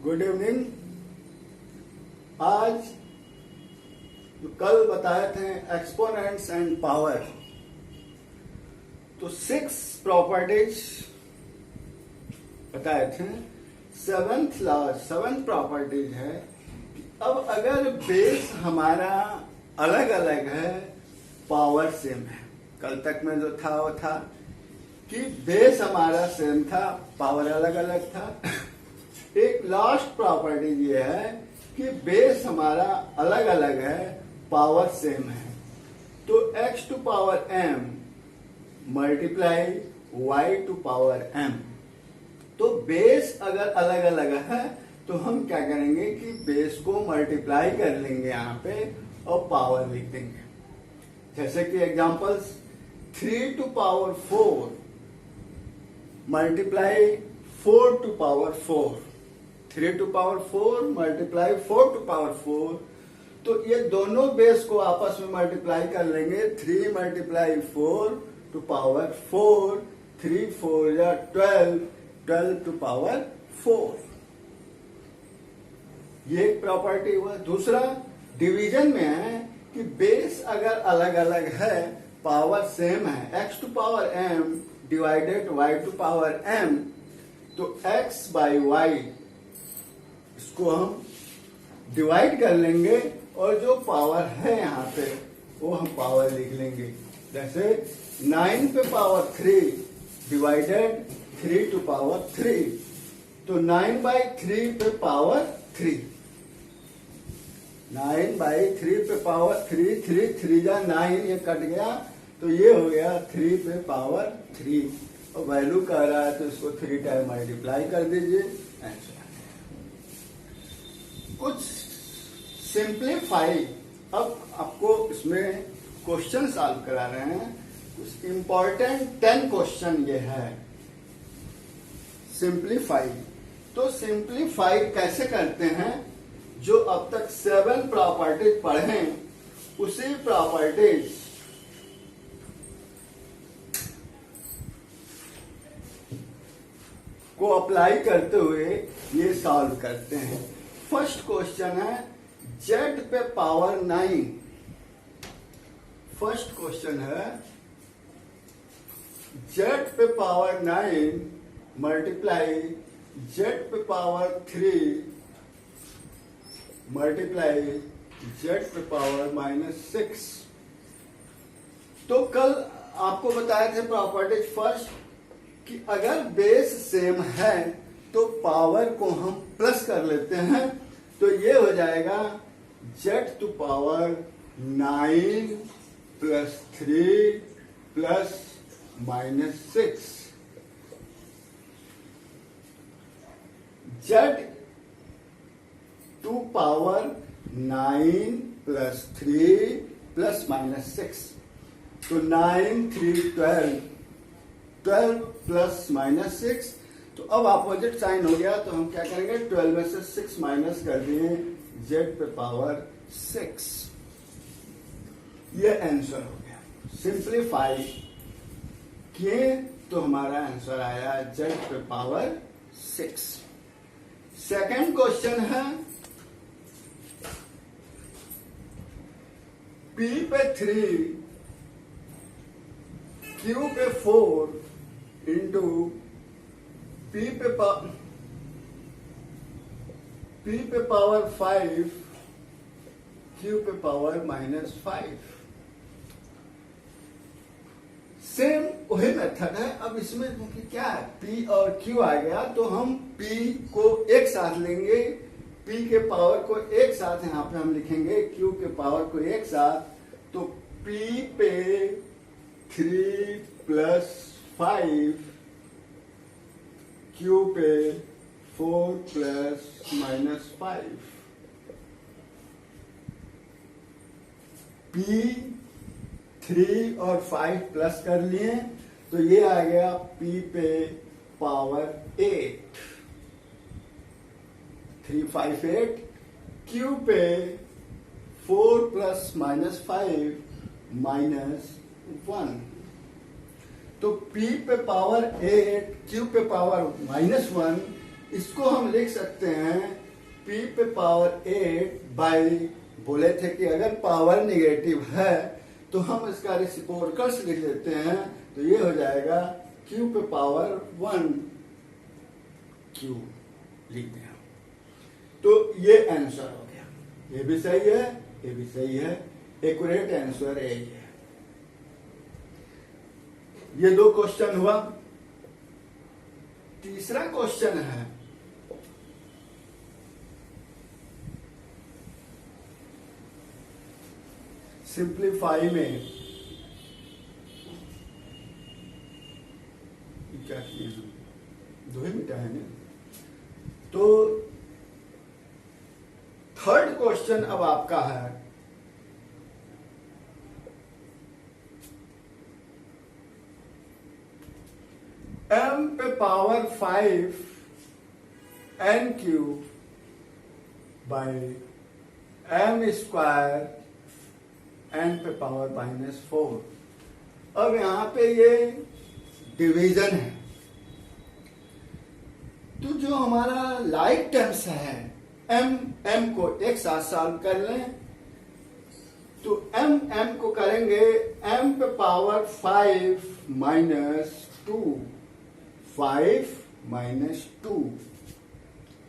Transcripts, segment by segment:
Good evening. आज जो कल बताए थे एक्सपोनेंट्स एंड पावर, तो 6 प्रॉपर्टीज बताए थे। सेवन प्रॉपर्टीज है। अब अगर बेस हमारा अलग अलग है, पावर सेम है। कल तक में जो था वो था कि बेस हमारा सेम था, पावर अलग अलग था। एक लास्ट प्रॉपर्टी ये है कि बेस हमारा अलग अलग है, पावर सेम है। तो x to power m multiply y to power m। तो बेस अगर अलग अलग है तो हम क्या करेंगे कि बेस को मल्टीप्लाई कर लेंगे यहाँ पे और पावर लिख देंगे। जैसे कि examples 3 to power 4 multiply 4 to power 4, 3 to power 4 multiply 4 to power 4। तो ये दोनों बेस को आपस में मल्टीप्लाई कर लेंगे। 3 मल्टीप्लाई 4 टू पावर 4, 3 4 या 12, 12 टू पावर 4। ये एक प्रॉपर्टी हुआ। दूसरा डिवीजन में है कि बेस अगर अलग अलग है, पावर सेम है, x to power m divided y to power m, तो x बाई y इसको हम डिवाइड कर लेंगे और जो पावर है यहाँ पे वो हम पावर लिख लेंगे। जैसे 9 पे पावर 3 डिवाइडेड 3 टू पावर 3, तो 9 बाई 3 पे पावर 3, 9 बाई 3 पे पावर 3, 3 3 जा 9, ये कट गया तो ये हो गया 3 पे पावर 3 और वैल्यू कह रहा है तो इसको 3 टाइम मल्टीप्लाई कर दीजिए, आंसर। कुछ सिंप्लीफाई, अब आपको इसमें क्वेश्चन सॉल्व करा रहे हैं। कुछ इंपॉर्टेंट 10 क्वेश्चन ये है सिंप्लीफाई। तो सिंप्लीफाई कैसे करते हैं, जो अब तक 7 प्रॉपर्टीज पढ़े उसी प्रॉपर्टीज को अप्लाई करते हुए ये सॉल्व करते हैं। फर्स्ट क्वेश्चन है z पे पावर 9। फर्स्ट क्वेश्चन है z पे पावर 9 मल्टीप्लाई z पे पावर 3 मल्टीप्लाई z पे पावर -6। तो कल आपको बताए थे प्रॉपर्टीज फर्स्ट कि अगर बेस सेम है तो पावर को हम प्लस कर लेते हैं। तो ये हो जाएगा z to power 9 plus 3 plus -6। z to power 9 plus 3 plus -6, तो 9 3 12, 12 प्लस -6। तो अब अपोजिट साइन हो गया तो हम क्या करेंगे, 12 में से 6 माइनस कर दिए, z पे पावर 6। ये आंसर हो गया। सिंप्लीफाई किए तो हमारा आंसर आया z पे पावर 6। सेकंड क्वेश्चन है p पे 3 q पे 4 इंटू p पे पावर 5 q पे पावर -5। सेम वही मेथड है। अब इसमें क्या है, p और q आ गया तो हम p को एक साथ लेंगे, p के पावर को एक साथ यहाँ पे हम लिखेंगे, q के पावर को एक साथ। तो p पे 3 प्लस 5, q पे 4 प्लस -5। p 3 और 5 प्लस कर लिए तो ये आ गया p पे पावर 8, 3 5 8, q पे 4 प्लस -5 -1। तो p पे पावर 8, q पे पावर -1, इसको हम लिख सकते हैं p पे पावर 8 बाई, बोले थे कि अगर पावर नेगेटिव है तो हम इसका रेसिप्रोकल्स लिख देते हैं, तो ये हो जाएगा q पे पावर 1 q लिख दिया। तो ये आंसर हो गया, ये भी सही है, ये भी सही है, एक्यूरेट आंसर यही है। ये दो क्वेश्चन हुआ। तीसरा क्वेश्चन है सिंप्लीफाई में, क्या किए हम, दो ही मिटा है ना। तो थर्ड क्वेश्चन अब आपका है m पे power 5 n cube by m square n पे पावर -4। अब यहां पे ये डिवीजन है, तो जो हमारा लाइक टर्म्स है m को एक साथ सॉल्व कर लें, तो m को करेंगे m पे power 5 -2, 5 -2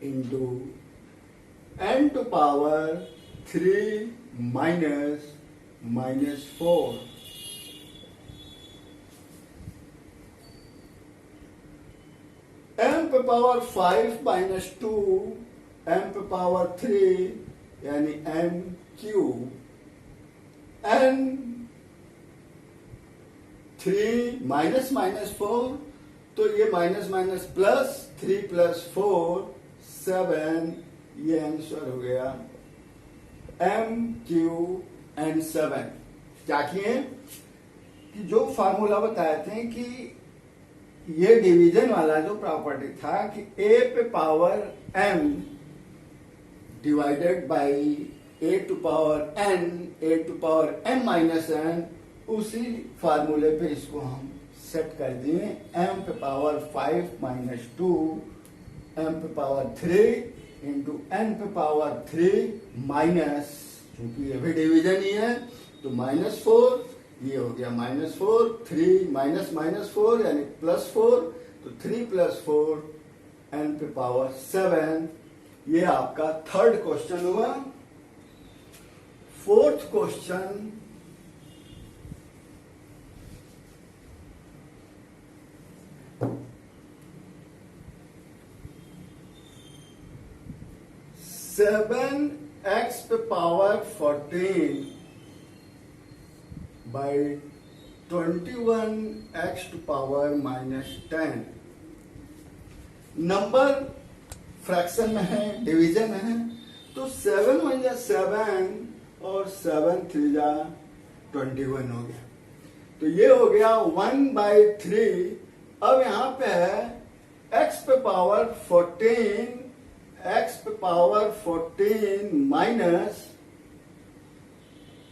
into n to power 3 -4। m पे पावर 5 -2 m पे पावर 3 यानी m क्यूब, n 3 -4, तो ये माइनस प्लस 3 + 4 7, ये आंसर हो गया m क्यूब n 7। क्या किए कि जो फार्मूला बताए थे कि ये डिवीजन वाला जो प्रॉपर्टी था कि a पे power m divided by a to power n, a to power m minus n, उसी फार्मूले पे इसको हम सेट कर दिए। m पे पावर 5 -2 m पे पावर 3 इंटू n पे पावर 3 माइनस, क्योंकि ये भी डिवीजन ही है, तो -4, ये हो गया -4, 3 -4 यानी +4, तो 3 + 4 n पे पावर 7। ये आपका थर्ड क्वेश्चन हुआ। फोर्थ क्वेश्चन सेवन एक्स पे power 14 by 21x to power -10। Number fraction में है, डिवीजन में है, तो 7 1 जा 7 और 7 3 जा 21 हो गया, तो ये हो गया 1/3। अब यहां पे है x पे पावर 14, x पे पावर 14 माइनस,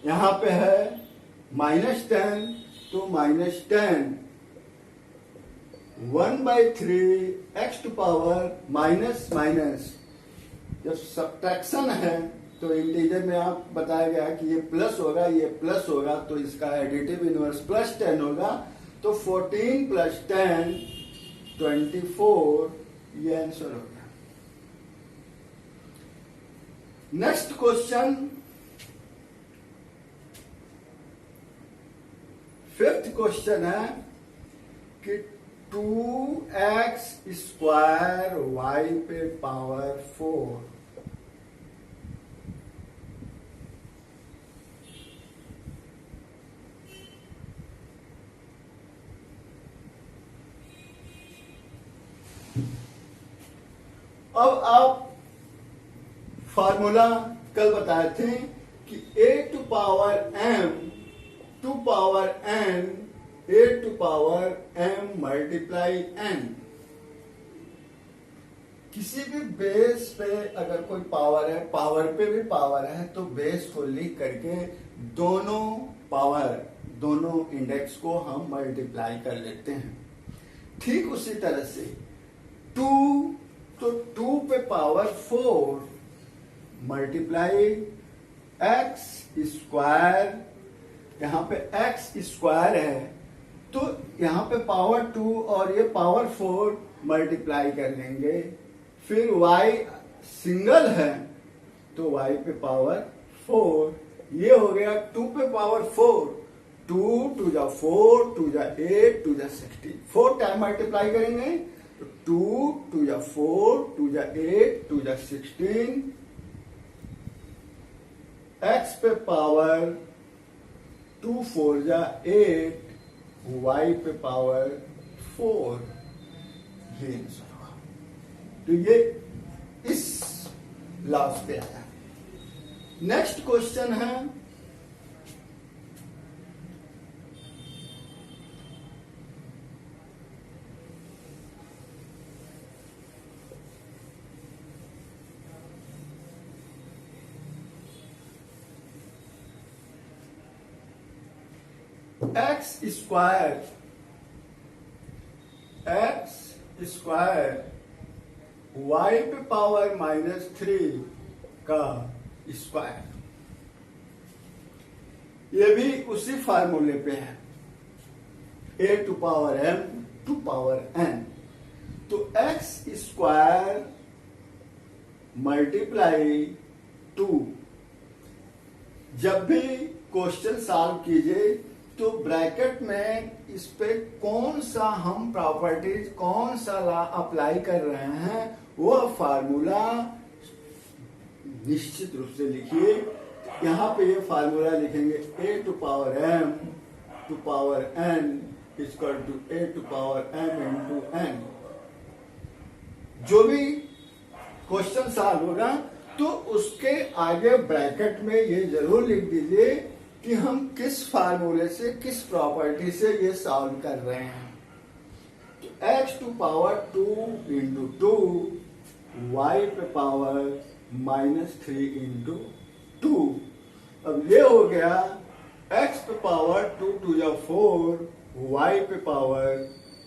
यहां पे है -10, तो -10 1/3 x टू पावर माइनस, जब सब्ट्रैक्शन है तो इंटीजर में आप बताया गया कि ये प्लस होगा, ये प्लस होगा, तो इसका एडिटिव इनवर्स +10 होगा, तो 14 + 10 24, ये आंसर हो गया। नेक्स्ट क्वेश्चन, फिफ्थ क्वेश्चन है कि 2x² y पे पावर 4। अब आप फॉर्मूला कल बताए थे कि a to power m to power n, a to power m multiply n। किसी भी बेस पे अगर कोई पावर है, पावर पे भी पावर है, तो बेस को लिख करके दोनों पावर, दोनों इंडेक्स को हम मल्टीप्लाई कर लेते हैं। ठीक उसी तरह से 2 तो 2 पे पावर 4 मल्टीप्लाई एक्स स्क्वायर, यहाँ पे एक्स स्क्वायर है तो यहाँ पे पावर 2 और ये पावर 4 मल्टीप्लाई कर लेंगे, फिर y सिंगल है तो y पे पावर 4, ये हो गया 2 पे पावर 4, 2 2 जा 4, 2 जा 8, 2 जा 16, 4 टाइम मल्टीप्लाई करेंगे तो 2 2 जा 4, 2 जा 8, 2 जा 16, x पे पावर 2 4 जा 8, y पे पावर 4, ये आंसर होगा। तो ये इस लास्ट पे आया। नेक्स्ट क्वेश्चन है एक्स स्क्वायर y पे पावर -3 का स्क्वायर, ये भी उसी फार्मूले पे है, a to power m to power n। तो x स्क्वायर मल्टीप्लाई 2, जब भी क्वेश्चन सॉल्व कीजिए तो ब्रैकेट में इस पे कौन सा हम प्रॉपर्टीज, कौन सा लॉ अप्लाई कर रहे हैं वह फार्मूला निश्चित रूप से लिखिए। यहाँ पे ये फार्मूला लिखेंगे a to power m to power n equal to a to power m into n। जो भी क्वेश्चन सॉल्व होगा तो उसके आगे ब्रैकेट में ये जरूर लिख दीजिए कि हम किस फार्मूले से, किस प्रॉपर्टी से ये सॉल्व कर रहे हैं। तो x to power 2 into 2, y पे पावर -3 इंटू 2। अब ये हो गया x पे पावर 2 टू जा 4, y पे पावर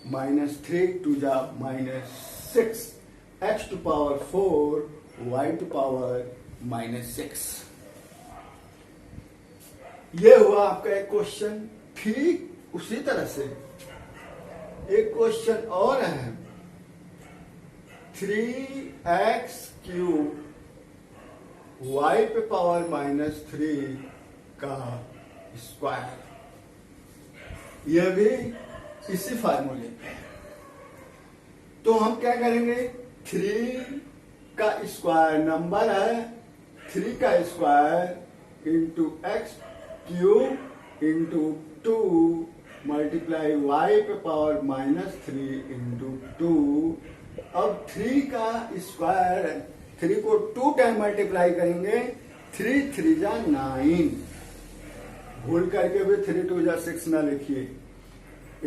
-3 टू जा -6, x to power 4, y to power -6। ये हुआ आपका एक क्वेश्चन। ठीक उसी तरह से एक क्वेश्चन और है, 3x क्यूब y पे पावर -3 का स्क्वायर, यह भी इसी फार्मूले पे है। तो हम क्या करेंगे, 3 का स्क्वायर नंबर है, 3 का square into x cube into 2 multiply y पे पावर -3 इंटू 2। अब 3 का स्क्वायर, 3 को 2 टाइम मल्टीप्लाई करेंगे, 3 3 जा 9, भूल करके भी 3 2 जा 6 ना लिखिए,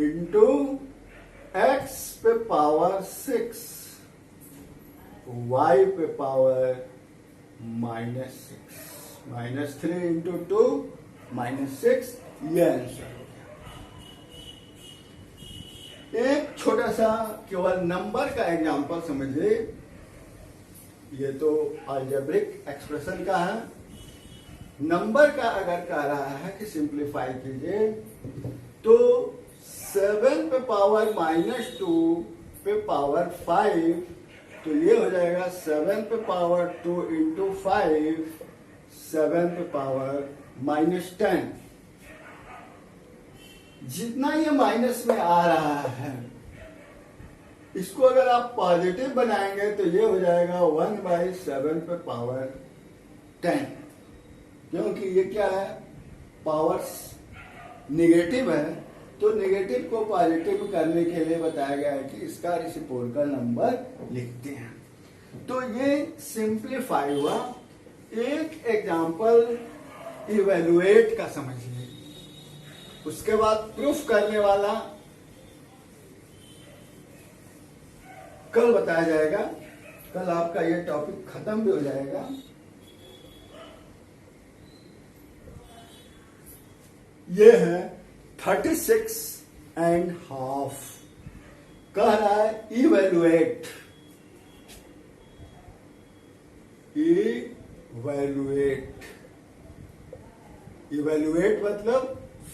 इंटू x पे पावर 6, y पे पावर -6, -3 इंटू 2 -6, ये आंसर हो गया। एक छोटा सा केवल नंबर का एग्जांपल समझिए, ये तो अलजेब्रिक एक्सप्रेशन का है। नंबर का अगर कह रहा है कि सिंप्लीफाई कीजिए तो 7 पे पावर -2 पे पावर 5, तो ये हो जाएगा 7 पे पावर 2 इंटू 5, 7 पे पावर -10। जितना ये माइनस में आ रहा है, इसको अगर आप पॉजिटिव बनाएंगे तो ये हो जाएगा 1/7 पे पावर 10, क्योंकि ये क्या है, पावर्स निगेटिव है। तो नेगेटिव को पॉजिटिव करने के लिए बताया गया है कि इसका रेसिप्रोकल नंबर लिखते हैं। तो ये सिंप्लीफाई हुआ। एक एग्जांपल इवेलुएट का समझिए, उसके बाद प्रूफ करने वाला कल बताया जाएगा। कल आपका ये टॉपिक खत्म भी हो जाएगा। ये है 36.5, कह रहा है इवेलुएट इवैल्यूएट। इवैल्यूएट मतलब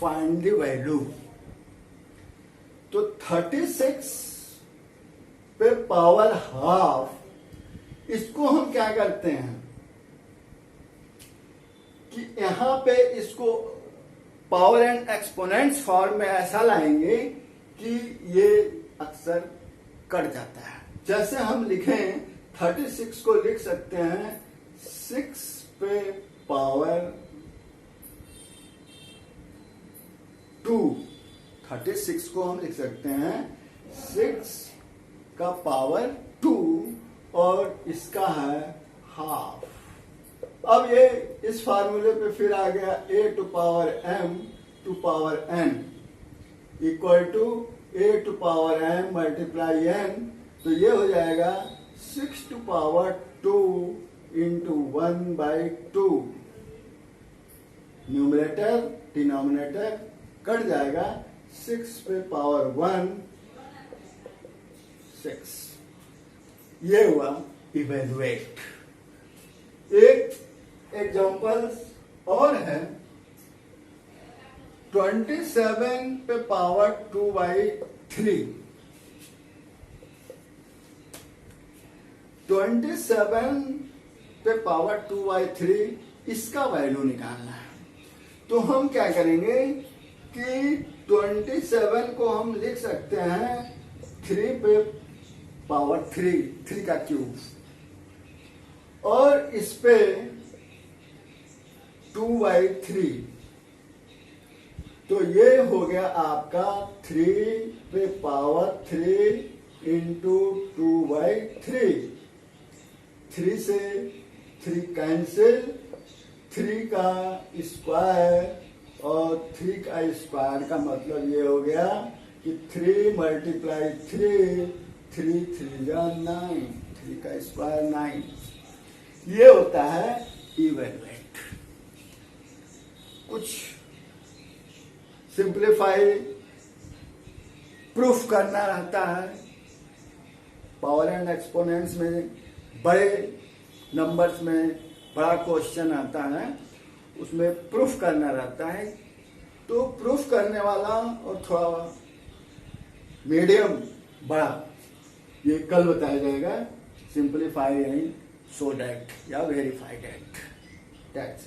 फाइंड द वैल्यू। तो 36 पे पावर हाफ, इसको हम क्या करते हैं कि यहां पे इसको पावर एंड एक्सपोनेंट्स फॉर्म में ऐसा लाएंगे कि ये अक्सर कट जाता है। जैसे हम लिखें 36 को लिख सकते हैं 6 पे पावर 2। 36 को हम लिख सकते हैं 6 का पावर 2 और इसका है हाफ। अब ये इस फार्मूले पे फिर आ गया a to power m to power n equal to a to power m multiply n। तो ये हो जाएगा 6 to power 2 into 1/2। Numerator denominator cut जाएगा। 6 पे पावर 1 6। ये हुआ इवेल्युएट। एक एग्जांपल और है 27 पे पावर 2/3। 27 पे पावर 2/3 इसका वैल्यू निकालना है। तो हम क्या करेंगे कि 27 को हम लिख सकते हैं 3 पे पावर 3 का क्यूब, और इस पे 2/3। तो ये हो गया आपका 3 पे पावर 3 इंटू 2/3। 3 से 3 कैंसिल, 3 का स्क्वायर और 3 का स्क्वायर का मतलब ये हो गया कि 3 मल्टीप्लाई 3, 3 3 9, 3 का स्क्वायर 9। ये होता है इवेल्युएट। कुछ सिंप्लीफाई प्रूफ करना रहता है। पावर एंड एक्सपोनेंट्स में बड़े नंबर्स में बड़ा क्वेश्चन आता है, उसमें प्रूफ करना रहता है। तो प्रूफ करने वाला और थोड़ा मीडियम बड़ा, ये कल बताया जाएगा। सिंप्लीफाई एंड शो दैट या वेरीफाई दैट।